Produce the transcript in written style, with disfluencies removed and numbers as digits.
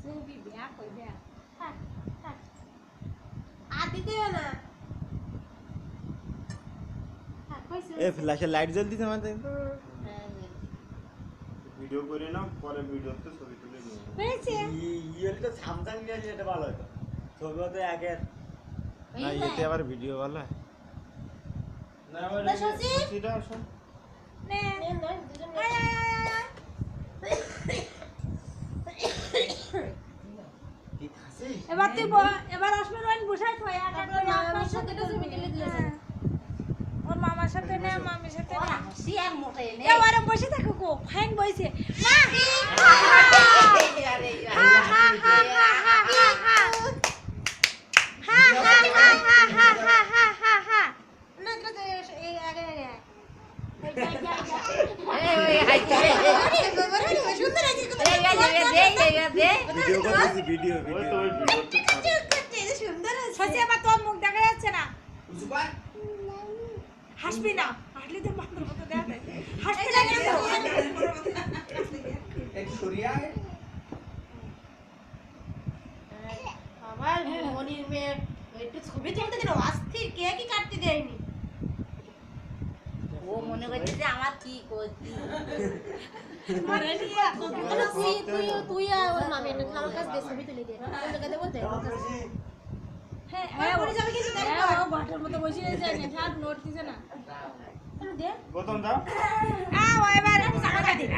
ছবি বিয়া কই বিয়া থাক থাক আর দিতে হবে না থাক কইছে এ ফ্ল্যাশে লাইট জ্বলতিছে আমাদের ভিডিও করে নাও পরে ভিডিওতে ছবি তুলে নিও হয়েছে ইয়েল তো সামসাং নিয়ে আসলে এটা ভালো হতো ছবিও তো একের না এতে আবার ভিডিও ভালো হয় না আবার না, শশী? শশীটা আসো নে নয় দুজন আয় আয় আয় আয় কি খাসি এবার তুই এবার আসবে রোহিন বসাই থয় আর আপনার মামার সাথে তো ছবি তুলে দিয়েছেন। ওর মামার সাথে নে মামির সাথে নে হাসি এক মোটা এনে এ ওরে বসে থাকো গো ফাইন বইছে মা আরে হা হা হা হা হা হা হা হা হা হা হা হা হা হা হা হা না এটা এই আগে আগে এই ওই হাইটা সুন্দর আছে এই দে ভিডিও করতেছি ভিডিও ওই তো ওই ভিডিওতে সুন্দর আছে সত্যি আবার তোর মুখ দেখা যাচ্ছে না হাসবি না হাসলে তো বান্দর মতো দেখা যায় হাসবি না কেন আমার মনির মেয়ে একটু ছবি তুলতে দিল অস্থির কে কি কাটতে দেয়নি ও মনে করছে যে আমার কি করছি তুই আর ওর মামি একটা আমার কাছে দিয়ে ছবি তুলে দে কোন জায়গাতে বলতে হ্যাঁ হ্যাঁ পড়ে যাবে কিন্তু দেখো ও ঘাটের মতো বসে রয়েছে না ঠাক নোট দিছে না দে বোতাম দাও আ ও এবার চাকা দে